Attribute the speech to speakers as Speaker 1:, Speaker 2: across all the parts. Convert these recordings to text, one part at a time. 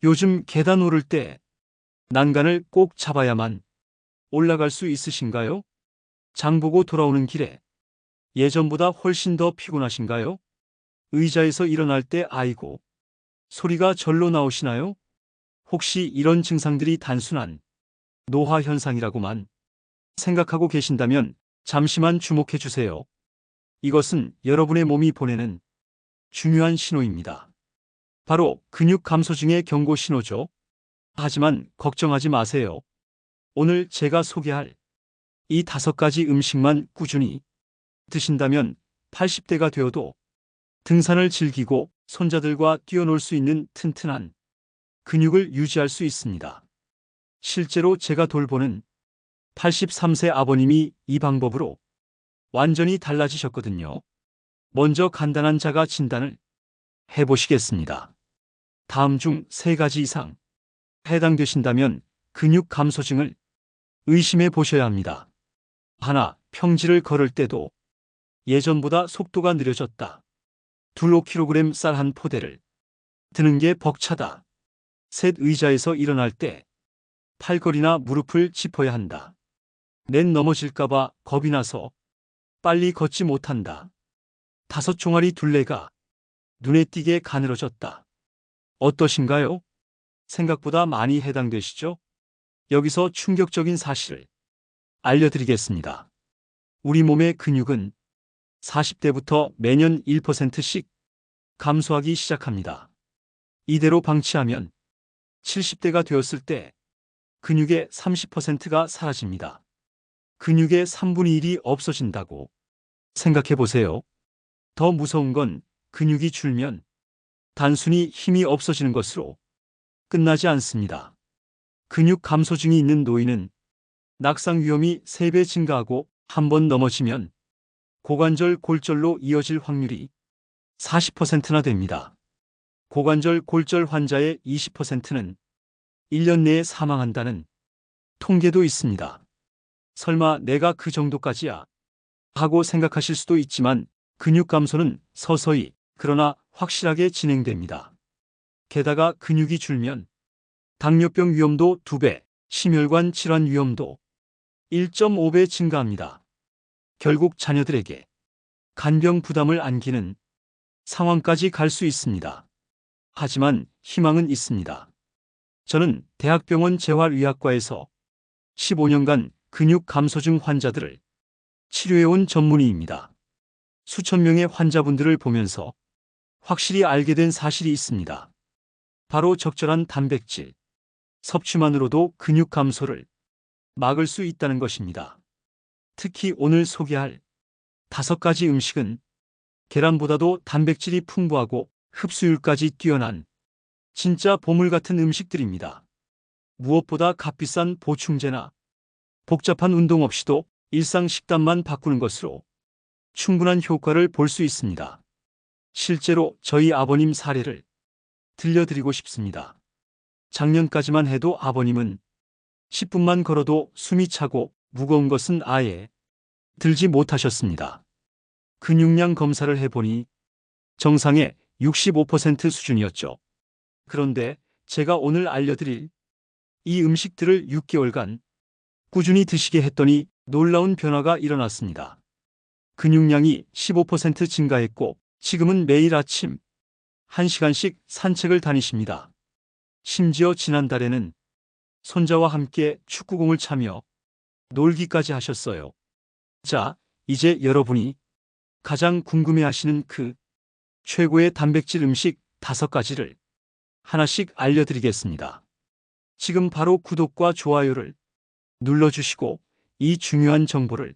Speaker 1: 요즘 계단 오를 때 난간을 꼭 잡아야만 올라갈 수 있으신가요? 장 보고 돌아오는 길에 예전보다 훨씬 더 피곤하신가요? 의자에서 일어날 때 아이고 소리가 절로 나오시나요? 혹시 이런 증상들이 단순한 노화 현상이라고만 생각하고 계신다면 잠시만 주목해 주세요. 이것은 여러분의 몸이 보내는 중요한 신호입니다. 바로 근육 감소증의 경고 신호죠. 하지만 걱정하지 마세요. 오늘 제가 소개할 이 5가지 음식만 꾸준히 드신다면 80대가 되어도 등산을 즐기고 손자들과 뛰어놀 수 있는 튼튼한 근육을 유지할 수 있습니다. 실제로 제가 돌보는 83세 아버님이 이 방법으로 완전히 달라지셨거든요. 먼저 간단한 자가 진단을 해보시겠습니다. 다음 중 3가지 이상 해당되신다면 근육 감소증을 의심해 보셔야 합니다. 하나, 평지를 걸을 때도 예전보다 속도가 느려졌다. 5kg 쌀 한 포대를 드는 게 벅차다. 셋, 의자에서 일어날 때 팔걸이나 무릎을 짚어야 한다. 넷, 넘어질까봐 겁이 나서 빨리 걷지 못한다. 5, 종아리 둘레가 눈에 띄게 가늘어졌다. 어떠신가요? 생각보다 많이 해당되시죠? 여기서 충격적인 사실을 알려드리겠습니다. 우리 몸의 근육은 40대부터 매년 1%씩 감소하기 시작합니다. 이대로 방치하면 70대가 되었을 때 근육의 30%가 사라집니다. 근육의 3분의 1이 없어진다고 생각해 보세요. 더 무서운 건 근육이 줄면 단순히 힘이 없어지는 것으로 끝나지 않습니다. 근육 감소증이 있는 노인은 낙상 위험이 3배 증가하고 한 번 넘어지면 고관절 골절로 이어질 확률이 40%나 됩니다. 고관절 골절 환자의 20%는 1년 내에 사망한다는 통계도 있습니다. 설마 내가 그 정도까지야? 하고 생각하실 수도 있지만 근육 감소는 서서히 그러나 확실하게 진행됩니다. 게다가 근육이 줄면 당뇨병 위험도 2배, 심혈관 질환 위험도 1.5배 증가합니다. 결국 자녀들에게 간병 부담을 안기는 상황까지 갈 수 있습니다. 하지만 희망은 있습니다. 저는 대학병원 재활의학과에서 15년간 근육 감소증 환자들을 치료해온 전문의입니다. 수천 명의 환자분들을 보면서 확실히 알게 된 사실이 있습니다. 바로 적절한 단백질 섭취만으로도 근육 감소를 막을 수 있다는 것입니다. 특히 오늘 소개할 5가지 음식은 계란보다도 단백질이 풍부하고 흡수율까지 뛰어난 진짜 보물 같은 음식들입니다. 무엇보다 값비싼 보충제나 복잡한 운동 없이도 일상 식단만 바꾸는 것으로 충분한 효과를 볼 수 있습니다. 실제로 저희 아버님 사례를 들려드리고 싶습니다. 작년까지만 해도 아버님은 10분만 걸어도 숨이 차고 무거운 것은 아예 들지 못하셨습니다. 근육량 검사를 해보니 정상의 65% 수준이었죠. 그런데 제가 오늘 알려드릴 이 음식들을 6개월간 꾸준히 드시게 했더니 놀라운 변화가 일어났습니다. 근육량이 15% 증가했고 지금은 매일 아침 1시간씩 산책을 다니십니다. 심지어 지난달에는 손자와 함께 축구공을 차며 놀기까지 하셨어요. 자, 이제 여러분이 가장 궁금해하시는 그 최고의 단백질 음식 5가지를 하나씩 알려드리겠습니다. 지금 바로 구독과 좋아요를 눌러주시고 이 중요한 정보를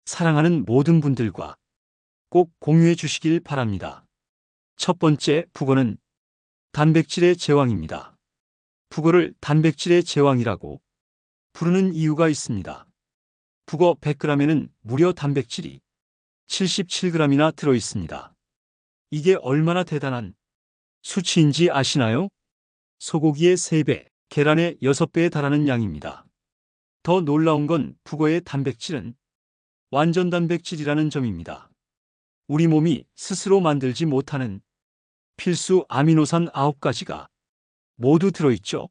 Speaker 1: 사랑하는 모든 분들과 꼭 공유해 주시길 바랍니다. 첫 번째, 북어는 단백질의 제왕입니다. 북어를 단백질의 제왕이라고 부르는 이유가 있습니다. 북어 100g에는 무려 단백질이 77g이나 들어있습니다. 이게 얼마나 대단한 수치인지 아시나요? 소고기의 3배, 계란의 6배에 달하는 양입니다. 더 놀라운 건 북어의 단백질은 완전 단백질이라는 점입니다. 우리 몸이 스스로 만들지 못하는 필수 아미노산 9가지가 모두 들어있죠.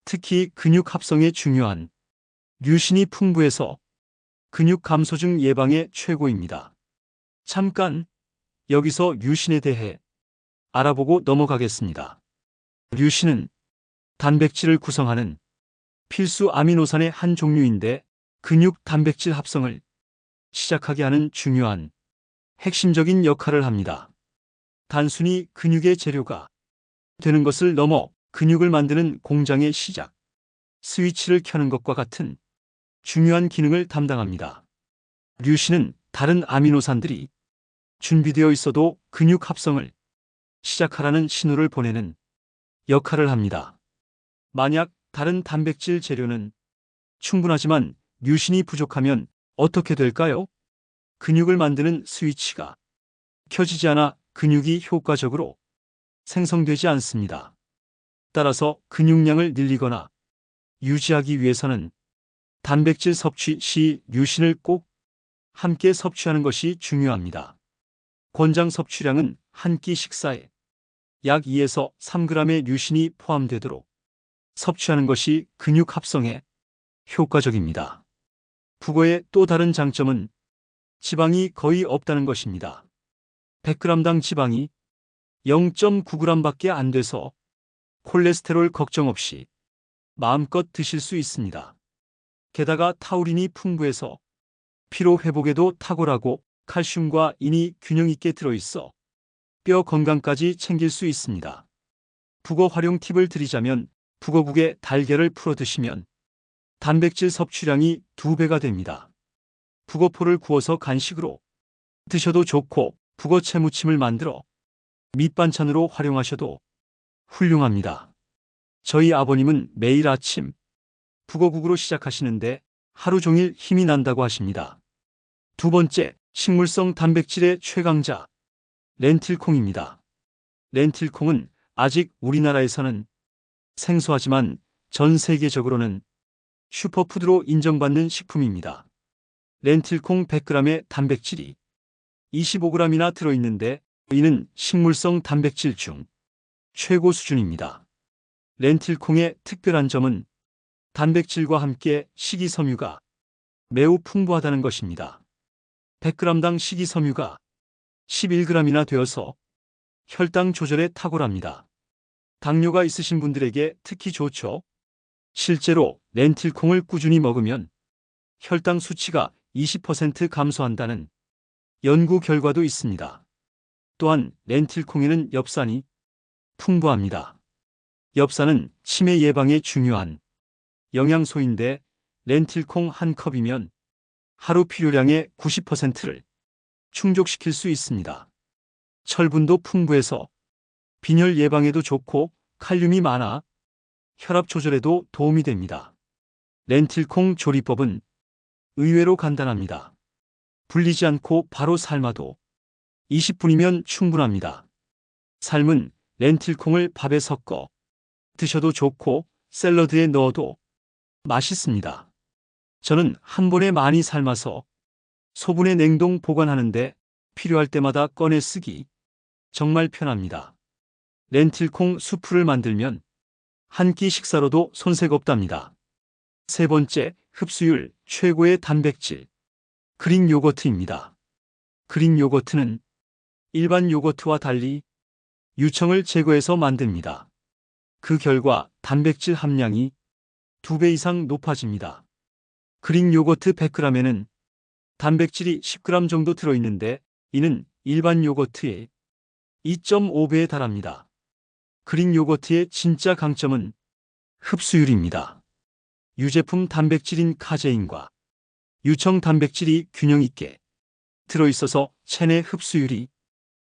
Speaker 1: 특히 근육 합성에 중요한 류신이 풍부해서 근육 감소증 예방에 최고입니다. 잠깐 여기서 류신에 대해 알아보고 넘어가겠습니다. 류신은 단백질을 구성하는 필수 아미노산의 한 종류인데 근육 단백질 합성을 시작하게 하는 중요한 핵심적인 역할을 합니다. 단순히 근육의 재료가 되는 것을 넘어 근육을 만드는 공장의 시작, 스위치를 켜는 것과 같은 중요한 기능을 담당합니다. 류신은 다른 아미노산들이 준비되어 있어도 근육 합성을 시작하라는 신호를 보내는 역할을 합니다. 만약 다른 단백질 재료는 충분하지만 류신이 부족하면 어떻게 될까요? 근육을 만드는 스위치가 켜지지 않아 근육이 효과적으로 생성되지 않습니다. 따라서 근육량을 늘리거나 유지하기 위해서는 단백질 섭취 시 류신을 꼭 함께 섭취하는 것이 중요합니다. 권장 섭취량은 한 끼 식사에 약 2에서 3g의 류신이 포함되도록 섭취하는 것이 근육 합성에 효과적입니다. 북어의 또 다른 장점은 지방이 거의 없다는 것입니다. 100g당 지방이 0.9g밖에 안 돼서 콜레스테롤 걱정 없이 마음껏 드실 수 있습니다. 게다가 타우린이 풍부해서 피로 회복에도 탁월하고 칼슘과 인이 균형 있게 들어있어 뼈 건강까지 챙길 수 있습니다. 북어 활용 팁을 드리자면 북어국에 달걀을 풀어 드시면 단백질 섭취량이 2배가 됩니다. 북어포를 구워서 간식으로 드셔도 좋고 북어 채무침을 만들어 밑반찬으로 활용하셔도 훌륭합니다. 저희 아버님은 매일 아침 북어국으로 시작하시는데 하루 종일 힘이 난다고 하십니다. 두 번째, 식물성 단백질의 최강자, 렌틸콩입니다. 렌틸콩은 아직 우리나라에서는 생소하지만 전 세계적으로는 슈퍼푸드로 인정받는 식품입니다. 렌틸콩 100g의 단백질이 25g이나 들어있는데 이는 식물성 단백질 중 최고 수준입니다. 렌틸콩의 특별한 점은 단백질과 함께 식이섬유가 매우 풍부하다는 것입니다. 100g당 식이섬유가 11g이나 되어서 혈당 조절에 탁월합니다. 당뇨가 있으신 분들에게 특히 좋죠. 실제로 렌틸콩을 꾸준히 먹으면 혈당 수치가 20% 감소한다는 연구 결과도 있습니다. 또한 렌틸콩에는 엽산이 풍부합니다. 엽산은 치매 예방에 중요한 영양소인데 렌틸콩 한 컵이면 하루 필요량의 90%를 충족시킬 수 있습니다. 철분도 풍부해서 빈혈 예방에도 좋고 칼륨이 많아 혈압 조절에도 도움이 됩니다. 렌틸콩 조리법은 의외로 간단합니다. 불리지 않고 바로 삶아도 20분이면 충분합니다. 삶은 렌틸콩을 밥에 섞어 드셔도 좋고 샐러드에 넣어도 맛있습니다. 저는 한 번에 많이 삶아서 소분해 냉동 보관하는데 필요할 때마다 꺼내 쓰기 정말 편합니다. 렌틸콩 수프를 만들면 한 끼 식사로도 손색 없답니다. 세 번째, 흡수율 최고의 단백질, 그릭 요거트입니다. 그릭 요거트는 일반 요거트와 달리 유청을 제거해서 만듭니다. 그 결과 단백질 함량이 2배 이상 높아집니다. 그릭 요거트 100g에는 단백질이 10g 정도 들어있는데 이는 일반 요거트의 2.5배에 달합니다. 그릭 요거트의 진짜 강점은 흡수율입니다. 유제품 단백질인 카제인과 유청 단백질이 균형 있게 들어있어서 체내 흡수율이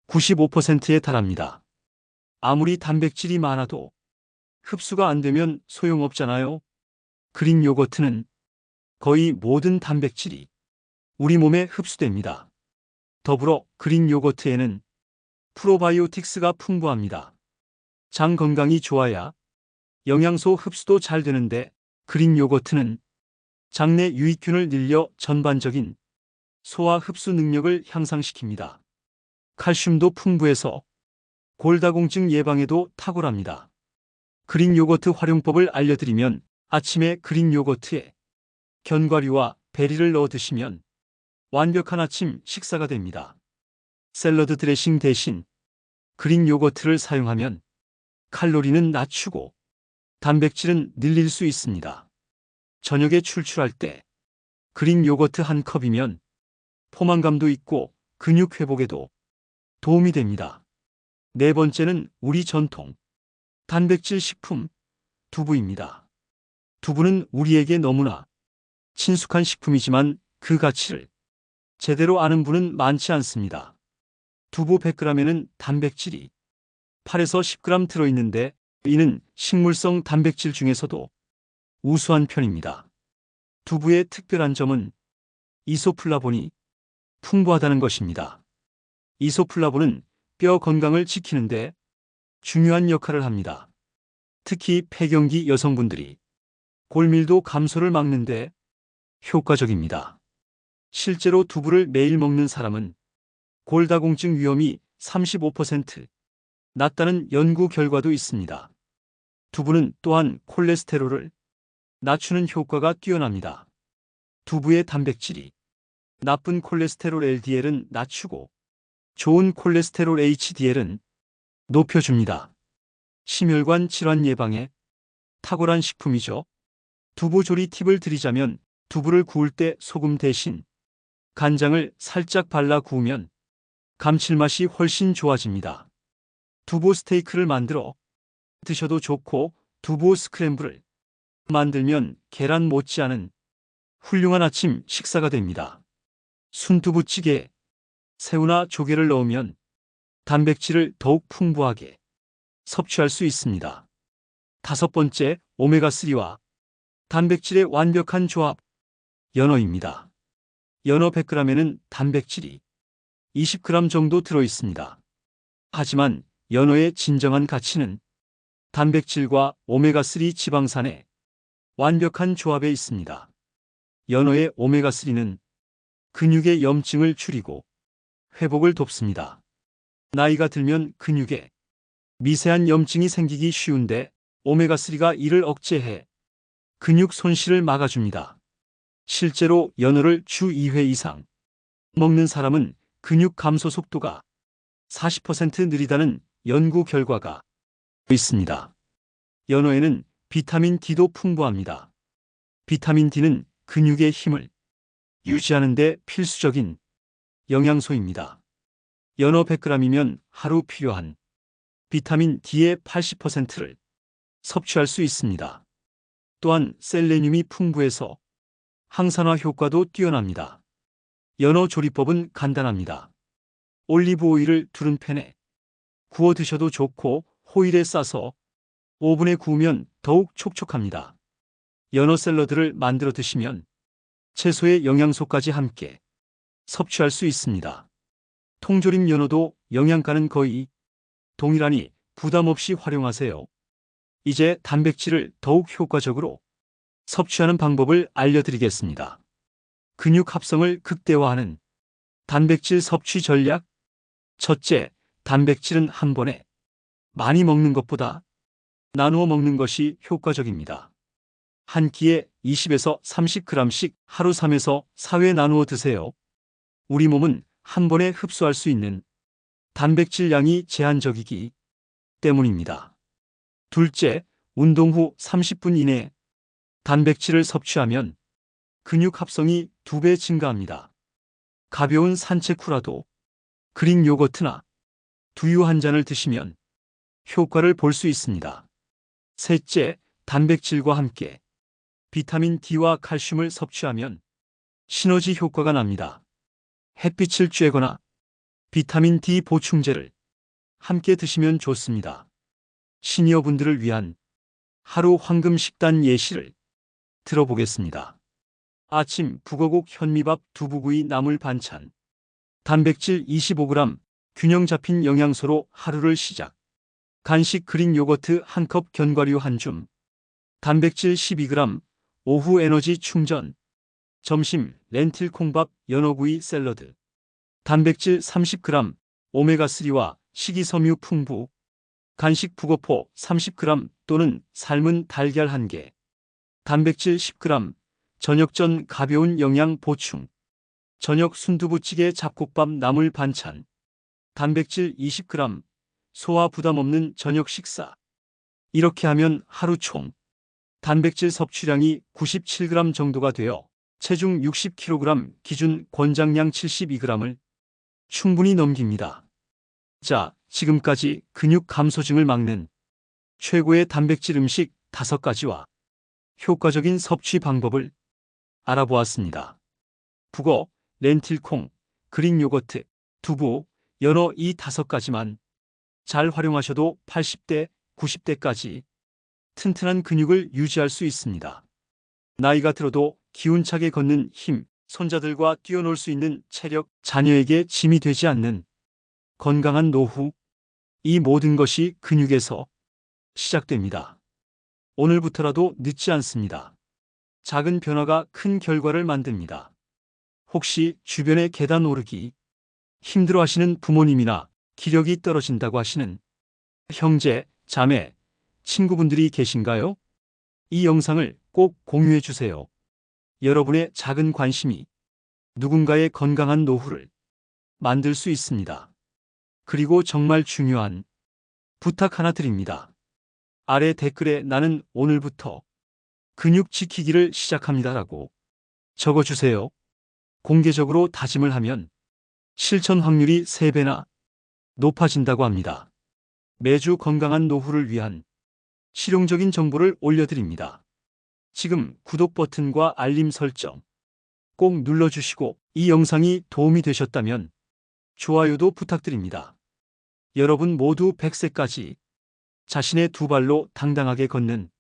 Speaker 1: 95%에 달합니다. 아무리 단백질이 많아도 흡수가 안 되면 소용없잖아요. 그릭 요거트는 거의 모든 단백질이 우리 몸에 흡수됩니다. 더불어 그릭 요거트에는 프로바이오틱스가 풍부합니다. 장 건강이 좋아야 영양소 흡수도 잘 되는데 그릭 요거트는 장내 유익균을 늘려 전반적인 소화 흡수 능력을 향상시킵니다. 칼슘도 풍부해서 골다공증 예방에도 탁월합니다. 그릭 요거트 활용법을 알려드리면 아침에 그릭 요거트에 견과류와 베리를 넣어 드시면 완벽한 아침 식사가 됩니다. 샐러드 드레싱 대신 그릭 요거트를 사용하면 칼로리는 낮추고 단백질은 늘릴 수 있습니다. 저녁에 출출할 때 그릭 요거트 한 컵이면 포만감도 있고 근육 회복에도 도움이 됩니다. 네 번째는 우리 전통 단백질 식품 두부입니다. 두부는 우리에게 너무나 친숙한 식품이지만 그 가치를 제대로 아는 분은 많지 않습니다. 두부 100g에는 단백질이 8에서 10g 들어있는데 이는 식물성 단백질 중에서도 우수한 편입니다. 두부의 특별한 점은 이소플라본이 풍부하다는 것입니다. 이소플라본은 뼈 건강을 지키는데 중요한 역할을 합니다. 특히 폐경기 여성분들이 골밀도 감소를 막는데 효과적입니다. 실제로 두부를 매일 먹는 사람은 골다공증 위험이 35% 낮다는 연구 결과도 있습니다. 두부는 또한 콜레스테롤을 낮추는 효과가 뛰어납니다. 두부의 단백질이 나쁜 콜레스테롤 LDL은 낮추고 좋은 콜레스테롤 HDL은 높여줍니다. 심혈관 질환 예방에 탁월한 식품이죠. 두부 조리 팁을 드리자면 두부를 구울 때 소금 대신 간장을 살짝 발라 구우면 감칠맛이 훨씬 좋아집니다. 두부 스테이크를 만들어 드셔도 좋고 두부 스크램블을 만들면 계란 못지않은 훌륭한 아침 식사가 됩니다. 순두부찌개에 새우나 조개를 넣으면 단백질을 더욱 풍부하게 섭취할 수 있습니다. 다섯 번째, 오메가3와 단백질의 완벽한 조합, 연어입니다. 연어 100g에는 단백질이 20g 정도 들어 있습니다. 하지만 연어의 진정한 가치는 단백질과 오메가3 지방산의 완벽한 조합에 있습니다. 연어의 오메가3는 근육의 염증을 줄이고 회복을 돕습니다. 나이가 들면 근육에 미세한 염증이 생기기 쉬운데 오메가3가 이를 억제해 근육 손실을 막아줍니다. 실제로 연어를 주 2회 이상 먹는 사람은 근육 감소 속도가 40% 느리다는 연구 결과가 있습니다. 연어에는 비타민 D도 풍부합니다. 비타민 D는 근육의 힘을 유지하는 데 필수적인 영양소입니다. 연어 100g이면 하루 필요한 비타민 D의 80%를 섭취할 수 있습니다. 또한 셀레늄이 풍부해서 항산화 효과도 뛰어납니다. 연어 조리법은 간단합니다. 올리브 오일을 두른 팬에 구워 드셔도 좋고 호일에 싸서 오븐에 구우면 더욱 촉촉합니다. 연어 샐러드를 만들어 드시면 채소의 영양소까지 함께 섭취할 수 있습니다. 통조림 연어도 영양가는 거의 동일하니 부담 없이 활용하세요. 이제 단백질을 더욱 효과적으로 섭취하는 방법을 알려드리겠습니다. 근육 합성을 극대화하는 단백질 섭취 전략. 첫째, 단백질은 한 번에 많이 먹는 것보다 나누어 먹는 것이 효과적입니다. 한 끼에 20에서 30g씩 하루 3에서 4회 나누어 드세요. 우리 몸은 한 번에 흡수할 수 있는 단백질 양이 제한적이기 때문입니다. 둘째, 운동 후 30분 이내에 단백질을 섭취하면 근육 합성이 2배 증가합니다. 가벼운 산책 후라도 그릭 요거트나 두유 한 잔을 드시면 효과를 볼 수 있습니다. 셋째, 단백질과 함께 비타민 D와 칼슘을 섭취하면 시너지 효과가 납니다. 햇빛을 쬐거나 비타민 D 보충제를 함께 드시면 좋습니다. 시니어분들을 위한 하루 황금 식단 예시를 들어보겠습니다. 아침 북어국 현미밥 두부구이 나물 반찬. 단백질 25g, 균형 잡힌 영양소로 하루를 시작. 간식 그릭 요거트 1컵 견과류 한 줌. 단백질 12g, 오후 에너지 충전. 점심 렌틸 콩밥 연어구이 샐러드. 단백질 30g, 오메가3와 식이섬유 풍부. 간식 북어포 30g 또는 삶은 달걀 1개, 단백질 10g, 저녁 전 가벼운 영양 보충, 저녁 순두부찌개 잡곡밥 나물 반찬, 단백질 20g, 소화 부담 없는 저녁 식사. 이렇게 하면 하루 총 단백질 섭취량이 97g 정도가 되어 체중 60kg 기준 권장량 72g을 충분히 넘깁니다. 자, 지금까지 근육 감소증을 막는 최고의 단백질 음식 5가지와 효과적인 섭취 방법을 알아보았습니다. 북어, 렌틸콩, 그릭 요거트, 두부, 연어 이 5가지만 잘 활용하셔도 80대, 90대까지 튼튼한 근육을 유지할 수 있습니다. 나이가 들어도 기운차게 걷는 힘, 손자들과 뛰어놀 수 있는 체력, 자녀에게 짐이 되지 않는 건강한 노후, 이 모든 것이 근육에서 시작됩니다. 오늘부터라도 늦지 않습니다. 작은 변화가 큰 결과를 만듭니다. 혹시 주변에 계단 오르기 힘들어 하시는 부모님이나 기력이 떨어진다고 하시는 형제, 자매, 친구분들이 계신가요? 이 영상을 꼭 공유해 주세요. 여러분의 작은 관심이 누군가의 건강한 노후를 만들 수 있습니다. 그리고 정말 중요한 부탁 하나 드립니다. 아래 댓글에 나는 오늘부터 근육 지키기를 시작합니다라고 적어주세요. 공개적으로 다짐을 하면 실천 확률이 3배나 높아진다고 합니다. 매주 건강한 노후를 위한 실용적인 정보를 올려드립니다. 지금 구독 버튼과 알림 설정 꼭 눌러주시고 이 영상이 도움이 되셨다면 좋아요도 부탁드립니다. 여러분 모두 100세까지 자신의 2발로 당당하게 걷는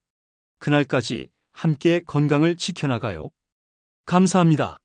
Speaker 1: 그날까지 함께 건강을 지켜나가요. 감사합니다.